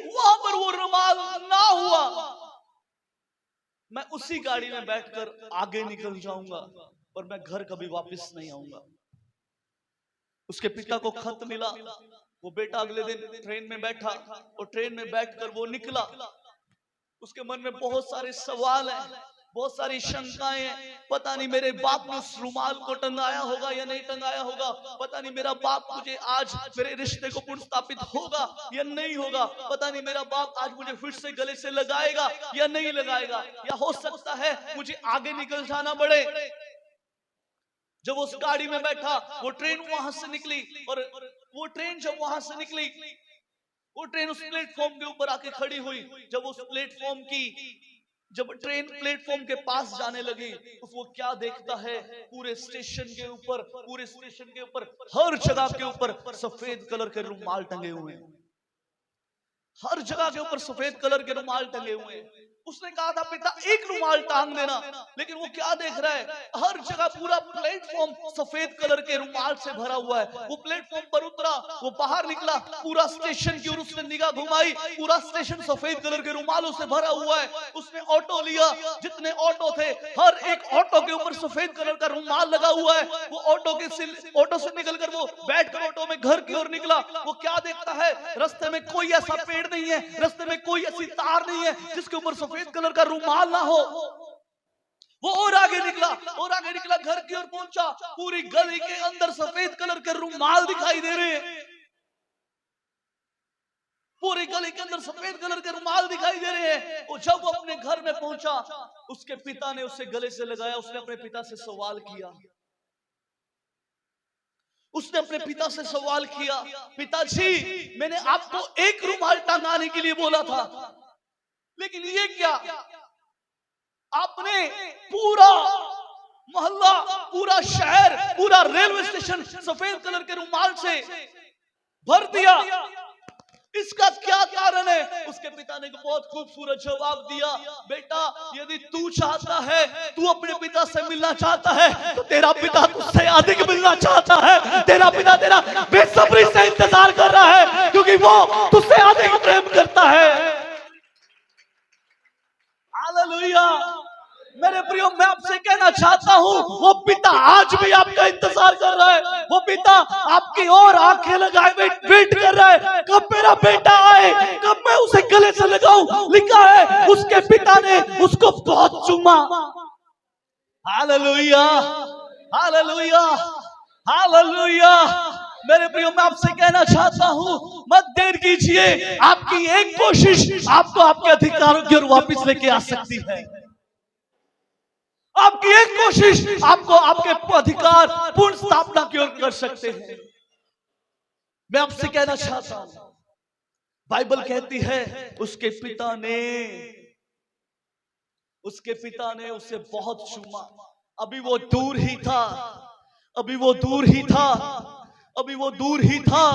वहां पर वो रुमाल ना हुआ, मैं उसी गाड़ी में बैठकर आगे निकल जाऊंगा और मैं घर कभी वापस नहीं आऊंगा। उसके पिता को खत मिला, वो बेटा अगले दिन ट्रेन में बैठा और ट्रेन में बैठकर वो निकला। उसके मन में बहुत सारे सवाल हैं, बहुत सारी शंकाएं हैं। पता नहीं मेरे बाप ने उस रुमाल को टंगाया होगा या नहीं टंगाया होगा, पता नहीं मेरा बाप मुझे आज मेरे रिश्ते को पुनर्स्थापित होगा या नहीं होगा, पता नहीं मेरा बाप आज मुझे फिर से गले से लगाएगा या नहीं लगाएगा, या हो सकता है मुझे आगे निकल जाना पड़े। जब उस गाड़ी में बैठा, वो ट्रेन वहां से निकली, और वो ट्रेन जब वहां से निकली, वो ट्रेन उस प्लेटफॉर्म के ऊपर आके खड़ी हुई। जब ट्रेन प्लेटफॉर्म के पास जाने लगी, तो वो क्या देखता है, पूरे स्टेशन के ऊपर हर जगह के ऊपर सफेद कलर के रुमाल टंगे हुए हैं, हर जगह के ऊपर सफेद कलर के रुमाल टंगे हुए हैं। उसने कहा था, पिता एक रुमाल टांग देना, लेकिन वो क्या देख रहा है, हर जगह पूरा प्लेटफॉर्म सफेद कलर के रुमाल से भरा हुआ है। वो प्लेटफॉर्म पर उतरा, वो बाहर निकला, पूरा स्टेशन की ओर उसने निगाह घुमाई, पूरा स्टेशन सफेद कलर के रुमालों से भरा हुआ है। उसने ऑटो लिया, जितने ऑटो थे हर एक ऑटो के ऊपर सफेद कलर का रुमाल लगा हुआ है। वो ऑटो से निकलकर वो बैठकर ऑटो में घर की ओर निकला। वो क्या देखता है, रास्ते में कोई ऐसा पेड़ नहीं है, रास्ते में कोई ऐसी तार नहीं है जिसके ऊपर सफेद कलर का रुमाल ना हो। वो और आगे निकला, घर की ओर पहुंचा, पूरी गली के अंदर सफेद कलर के रुमाल दिखाई दे रहे हैं, पूरी गली के अंदर सफेद कलर के रुमाल दिखाई दे रहे हैं। और जब वो अपने घर में पहुंचा, उसके पिता ने उसे गले से लगाया। उसने अपने पिता से सवाल किया, पिताजी, मैंने आपको एक रुमाल टांगाने के लिए बोला था, लेकिन ये क्या, आपने पूरा मोहल्ला, पूरा शहर, पूरा रेलवे स्टेशन सफेद कलर के रुमाल से भर दिया, इसका क्या कारण है? उसके पिता ने बहुत खूबसूरत जवाब दिया, बेटा, यदि तू चाहता है, तू अपने पिता से मिलना चाहता है, तो तेरा पिता तुझसे अधिक मिलना चाहता है। तेरा पिता तेरा बेसब्री से इंतजार कर रहा है, क्योंकि वो तुझसे अधिक प्रेम करता है। हालेलुया। मेरे मेरे प्रियो, मैं आपसे कहना चाहता हूं, वो पिता आज भी आपका इंतजार कर रहा है। वो पिता आपकी ओर आंखें लगाए वेट कर रहा है, कब मेरा बेटा आए, कब मैं उसे गले से लगाऊं। लिखा है उसके पिता ने उसको बहुत चूमा। Hallelujah, hallelujah, hallelujah. मेरे प्रियो, मैं आपसे कहना चाहता हूं, मत देर कीजिए। आपकी एक कोशिश आपको आपके अधिकारों की ओर वापस लेके आ सकती है। आपकी एक कोशिश आपको आपके अधिकार पूर्ण स्थापना की ओर कर सकते हैं। मैं आपसे कहना चाहता हूं, बाइबल कहती है उसके पिता ने उसे बहुत चूमा। अभी वो दूर ही था, अभी वो दूर ही था, अभी वो दूर ही था।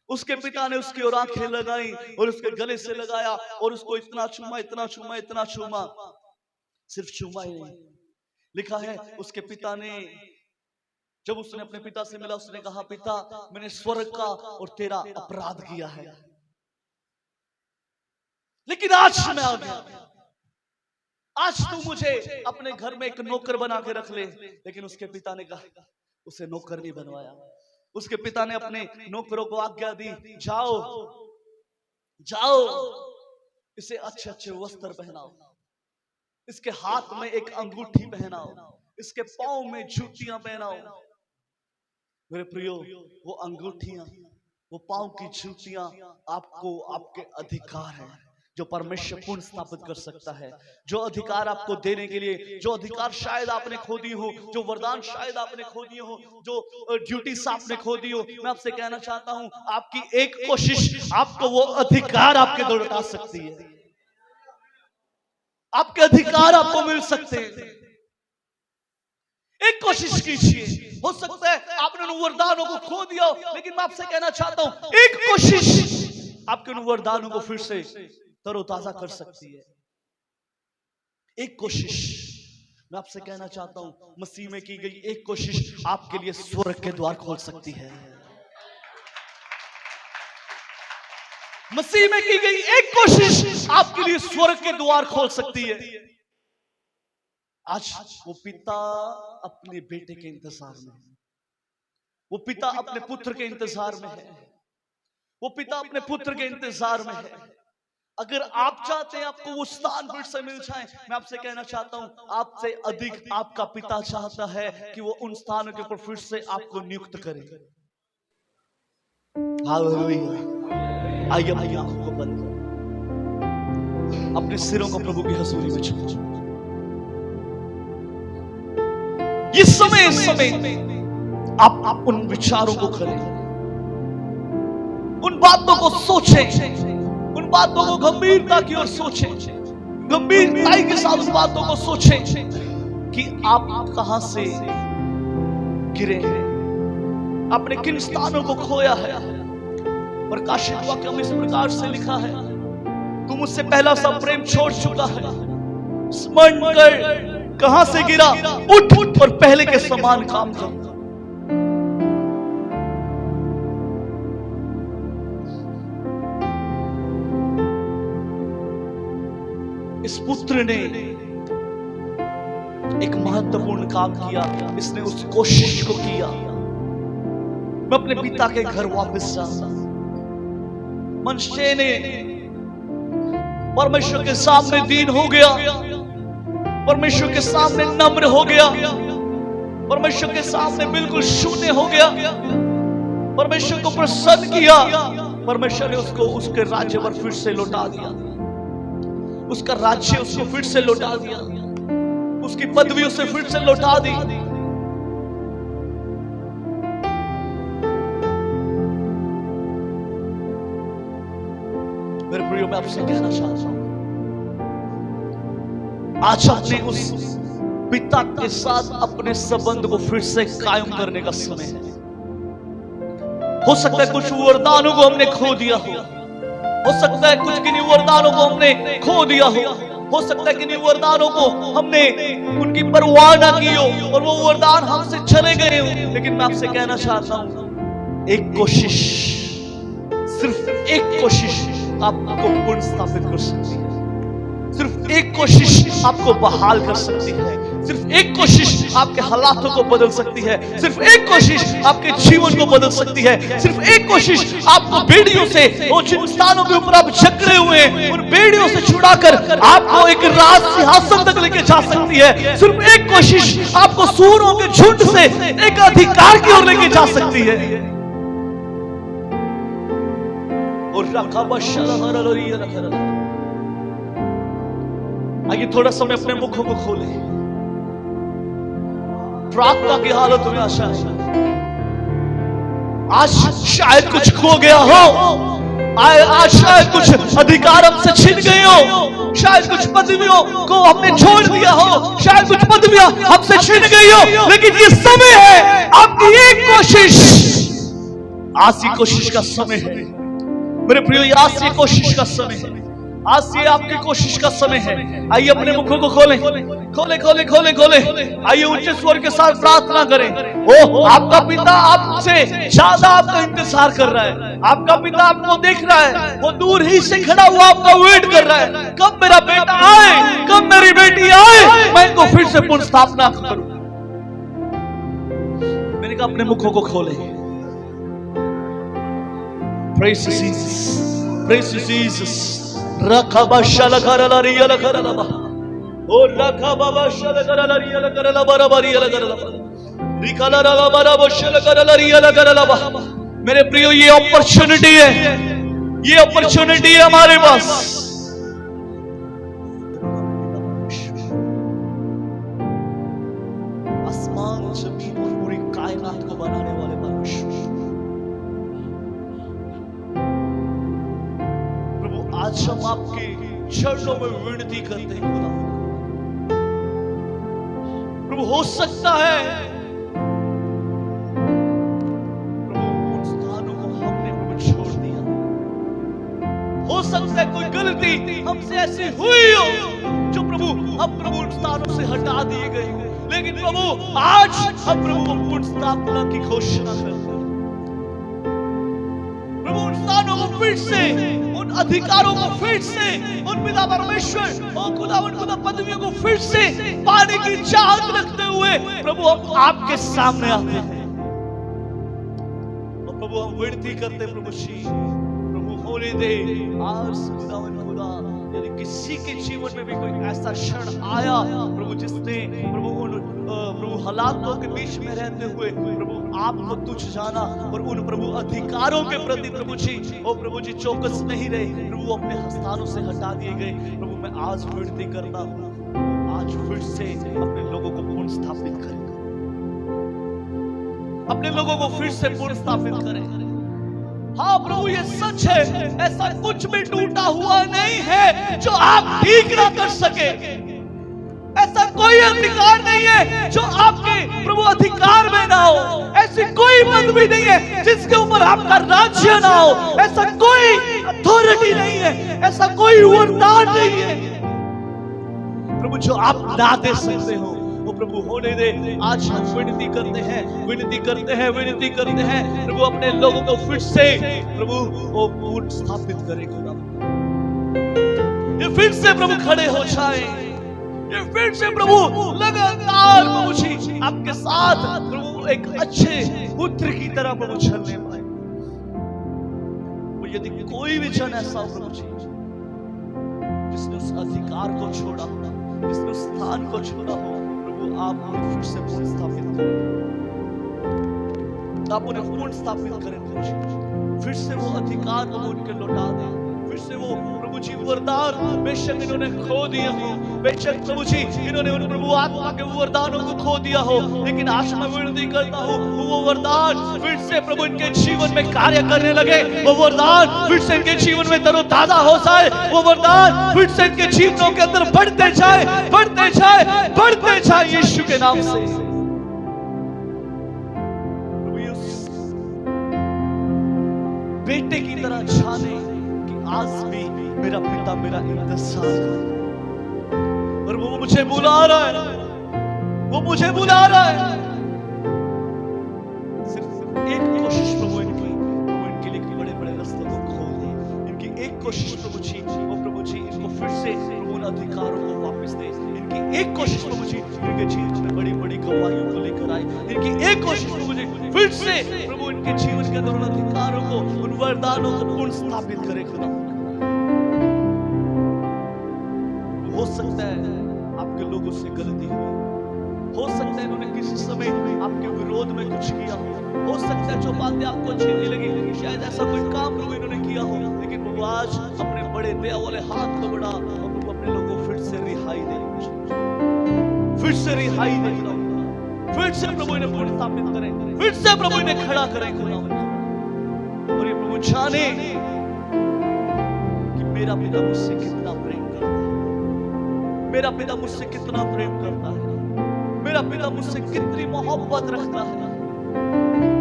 उसके पिता ने उसकी ओर आंखें लगाई और उसके गले से लगाया और उसको इतना चूमा, इतना चूमा, इतना चूमा। सिर्फ चूमा ही नहीं, लिखा है उसके पिता ने, जब उसने अपने पिता से मिला, उसने कहा, पिता, मैंने स्वर्ग का और तेरा अपराध किया है, लेकिन आज मैं आ गया। आज तू मुझे अपने घर में एक नौकर बना के रख ले। लेकिन उसके पिता ने कहा, उसे नौकर नहीं बनवाया। उसके पिता ने अपने नौकरों को आज्ञा दी, जाओ जाओ, इसे अच्छे अच्छे वस्त्र पहनाओ, इसके हाथ में एक अंगूठी पहनाओ, इसके पांव में जूतियां पहनाओ। मेरे प्रियो, वो अंगूठियां, वो पांव की जूतियां आपको आपके अधिकार है, जो परमेश्वर पूर्ण स्थापित कर सकता है। जो अधिकार आपको देने के लिए, जो अधिकार शायद आपने खो दी हो, जो वरदान शायद आपने खो दिए हो, जो ड्यूटीज आपने खो दी हो, मैं आपसे कहना चाहता हूं, आपकी एक कोशिश आपको वो अधिकार आपके लौटा सकती है। आपके अधिकार आपको मिल सकते हैं। एक कोशिश कीजिए। हो सकता है आपने उन वरदानों को खो दिया हो, लेकिन मैं आपसे कहना चाहता हूं, एक कोशिश आपके उन वरदानों को फिर से तरोताजा कर सकती है। एक कोशिश, मैं आपसे कहना चाहता हूं, मसीह में की गई एक कोशिश आपके लिए स्वर्ग के द्वार खोल सकती है। मसीह में की गई एक कोशिश आपके लिए स्वर्ग के द्वार खोल सकती है। आज वो पिता अपने बेटे के इंतजार में है, वो पिता अपने पुत्र के इंतजार में है, वो पिता अपने पुत्र के इंतजार में है। अगर आप चाहते हैं आपको वो स्थान फिर से मिल जाए, मैं आपसे कहना चाहता हूं, आपसे अधिक आपका पिता चाहता है कि वो उन स्थानों के ऊपर फिर से आपको नियुक्त करे। हालेलुया। आइए अपनी आंखों को बंद करें, अपने सिरों को प्रभु की हजूरी में झुकाओ। इस समय आप उन विचारों को करें, उन बातों को सोचें, उन बातों को गंभीरता की ओर सोचें, गंभीरता के साथ उन बातों को सोचें कि आप कहां से गिरे हैं, आपने किन स्थानों को खोया है। प्रकाशित वाक्य में इस प्रकार से लिखा है, तू मुझसे पहला सब प्रेम छोड़ चुका है। स्मरण कर कहां से गिरा, उठ और पहले के समान काम कर। इस पुत्र ने एक महत्वपूर्ण काम किया, इसने उस कोशिश को किया, मैं अपने पिता के घर वापस जा। मनुष्य ने परमेश्वर के सामने दीन हो गया, परमेश्वर के सामने नम्र हो गया, परमेश्वर के सामने बिल्कुल शून्य हो गया, परमेश्वर को प्रसन्न किया। परमेश्वर ने उसको उसके राज्य पर फिर से लौटा दिया, उसका राज्य उसको फिर से लौटा दिया, उसकी पदवी उसे फिर से लौटा दी। मेरे प्रियो, मैं आपसे कहना चाहता हूं, आज अपने उस पिता के साथ अपने संबंध को फिर से कायम करने का समय है। हो सकता है कुछ वरदानों को हमने खो दिया हो सकता है कुछ किन्हीं वरदानों को हमने खो दिया हो सकता है किन्हीं वरदानों को हमने उनकी परवाह ना की हो और वो वरदान हमसे चले गए हो। लेकिन मैं आपसे कहना चाहता हूं, एक कोशिश, सिर्फ एक कोशिश आपको पुनः स्थापित कर सकती है। सिर्फ एक कोशिश आपको बहाल कर सकती है, सिर्फ एक कोशिश आपके हालातों को बदल सकती है, सिर्फ एक कोशिश आपके जीवन को बदल सकती है, सिर्फ एक कोशिश आपको बेड़ियों से, वो जिन स्थानों के ऊपर आप जकड़े हुए हैं उन बेड़ियों से छुड़ाकर आपको एक राज सिंहासन तक लेके जा सकती है। सिर्फ एक कोशिश आपको सूरों के झुंड से एक अधिकार की ओर लेके जा सकती है। और आइए थोड़ा समय अपने मुखों को खोले, प्रार्थना की हालत में आशा है। आज शायद कुछ खो गया हो, आज शायद कुछ अधिकार हमसे छिन गए हो, शायद कुछ पदवियों को हमने छोड़ दिया हो, शायद कुछ पदवियां हमसे छिन गई हो, लेकिन ये समय है आपकी एक कोशिश। आज की कोशिश का समय है मेरे प्रियो, आज की कोशिश का समय है, आज ये आपकी कोशिश का समय है। आइए अपने मुखों को खोलें, खोले खोले खोले खोले। आइए ऊंचे स्वर के साथ प्रार्थना करें। ओह, आपका पिता आपसे ज्यादा आपका इंतजार कर रहा है, आपका पिता आपको देख रहा है, वो दूर ही से खड़ा हुआ आपका वेट कर रहा है, कब मेरा बेटा आए, कब मेरी बेटी आए, मैं इनको फिर से पुनः स्थापना करूं। मैंने कहा अपने मुखों को खोले। Praise Jesus, praise Jesus. Rakaba shalakara riya lakara ba, o rakaba ba shalakara riya lakara ba rabari lakara ba, rikala la bara ba shalakara riya lakara ba। मेरे प्रियो, ये अपॉर्चुनिटी है, ये अपॉर्चुनिटी है हमारे पास। आसमान जमीन और पूरी कायनात को बनाने वाले परमेश्वर, आज हम आपके चरणों में विनती करते हैं खुदा। प्रभु हो सकता है प्रभु उन स्थानों को हमने प्रभु छोड़ दिया, हो सकता है कोई गलती हमसे ऐसी हुई हो जो प्रभु हम प्रभु उन स्थानों से हटा दिए गए, लेकिन प्रभु आज हम प्रभु उन स्थापना की घोषणा करते हैं। प्रभु उन स्थानों को फिर से, उन अधिकारों को फिर से, उन पिता परमेश्वर और खुदा उन पदवियों को फिर से पाने की चाहत रखते हुए प्रभु हम आपके सामने आते हैं और प्रभु हम विनती करते हैं, प्रभु जी प्रभु होने दे आज खुदा, यदि किसी के जीवन में भी कोई ऐसा क्षण आया प्रभु जिसने प्रभु उन प्रभु हालातों के बीच में रहते हुए प्रभु आपको तुच्छ जाना और उन प्रभु अधिकारों के प्रति प्रभु जी ओ प्रभु जी चौकस नहीं रहे, प्रभु अपने स्थानों से हटा दिए गए, प्रभु मैं आज विनती करता हूं, आज फिर से अपने लोगों को पुनः स्थापित करें, अपने लोगों को फिर से पुनः स्थापित करें। हाँ प्रभु, ये सच है, ऐसा कुछ भी टूटा हुआ नहीं है जो आप ठीक ना कर सके, ऐसा कोई अधिकार नहीं है जो आपके प्रभु अधिकार में ना हो, ऐसी कोई पदवी नहीं है जिसके ऊपर आपका राज्य ना हो, ऐसा कोई अथॉरिटी नहीं है, ऐसा कोई वरदान नहीं है प्रभु जो आप ना दे सकते हो, वो प्रभु होने दे। आज हम विनती करते हैं, विनती करते हैं, विनती करते हैं, प्रभु अपने लोगों को फिर से प्रभु वो पुनः स्थापित करेगा, ये फिर से प्रभु खड़े हो जाए, ये फिर से प्रभु लगातार प्रभु जी आपके साथ प्रभु एक अच्छे पुत्र की तरह प्रभु चलने पाए। यदि कोई भी जन ऐसा हो प्रभु जी जिसने उस अधिकार को छोड़ा हो, जिसने उस स्थान को छोड़ा हो, प्रभु आप उन्हें फिर से पुनः स्थापित करें, आप उन्हें पुनः स्थापित करें प्रभु जी, फिर से वो अधिकार को उनके लौटा दें, फिर से वो प्रभु जी वरदान बेशक इन्होंने खो दिया हो, बेशक प्रभु जी इन्होंने उन प्रभु आत्मा के वरदानों को खो दिया हो, लेकिन आज मैं विनती करता हूँ वो वरदान फिर से प्रभु इनके जीवन में कार्य करने लगे, वो वरदान फिर से इनके जीवन में तरोताजा हो जाए, वो वरदान फिर से इनके जीवनों के अंदर बढ़ते जाए, बढ़ते जाए, बढ़ते जाए यीशु के नाम से। बेटे की तरह जाने कि आज भी मेरा पिता मेरा इंतजार कर, और वो मुझे बुला रहा है, वो मुझे बुला रहा है। सिर्फ एक कोशिश प्रभु इनके लिए बड़े बड़े रास्तों को खोल दे, इनकी एक कोशिश प्रभु जी, वो प्रभु जी इनको फिर से प्रभु अधिकारों को वापस दे। इनकी एक कोशिश प्रभु जी इनके जीवन में बड़ी बड़ी गवाहियों को लेकर आए। इनकी एक कोशिश प्रभु जी फिर से प्रभु इनके जीवन के अंदर उन अधिकारों को, उन वरदानों को पुनः स्थापित करे खुदा। हो सकता है आपके लोगों से गलती हुई, हो सकता है इन्होंने किसी समय आपके विरोध में कुछ किया हो सकता है जो बातें आपको अच्छी नहीं लगी, शायद ऐसा कोई काम प्रभु इन्होंने किया हो, लेकिन प्रभु आज अपने बड़े दया वाले हाथ को बढ़ा और प्रभु अपने लोगों को फिर से रिहाई दे, फिर से रिहाई दे, फिर से प्रभु इन्हें पुनः स्थापित करें, फिर से प्रभु इन्हें खड़ा करें खुदा। और ये प्रभु जाने कि मेरा पिता मुझसे कितना प्रेम करता है, मेरा पिता मुझसे कितना प्रेम करता है, मेरा पिता मुझसे कितनी मोहब्बत रखता है।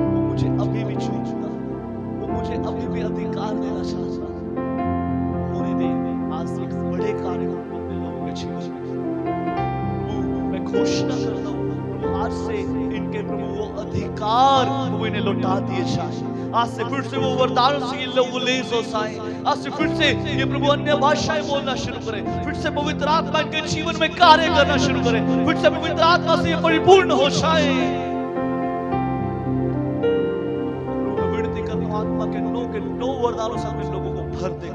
वो मुझे अभी भी चूमता है, वो मुझे अभी भी अधिकार देना चाहता है। होने दे आज एक बड़े कार्य को अपने लोगों के जीवन में। मैं घोषणा करता हूँ प्रभु आज से इनके प्रभु वो अधिकार प्रभु इन्हें लौटा दिए जाए। आज से फिर से वो वरदान से ये लोग लेस हो जाए। आज से फिर से ये प्रभु अन्य भाषाएं बोलना शुरू करे, फिर से पवित्र आत्मा इनके जीवन में कार्य करना शुरू करे, फिर से पवित्र आत्मा से ये परिपूर्ण हो जाए। प्रभु विनती करता हूं आत्मा के नो वरदानों से अपने लोगों को भर दे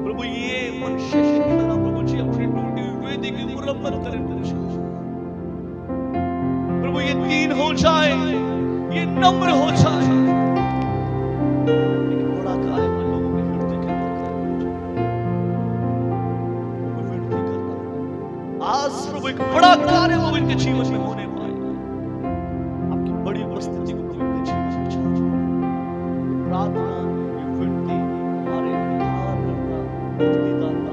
प्रभु। ये मनुष्य की तरह प्रभु जी अपनी टूटी हुई वेदी की मुरम्मत करें प्रभु। ये दीन हो जाए, ये नम्र हो जाए, एक बड़ा कार्य मैं लोगों के हृदय के अंदर मैं विनती करता हूं आज प्रभु एक बड़ा कार्य वो इनके जीवन में होने पाए। आपकी बड़ी उपस्थिति को प्रभु इनके जीवन में छाओ। प्रार्थना, ये विनती हमारे उद्धारकर्ता, मुक्तिदाता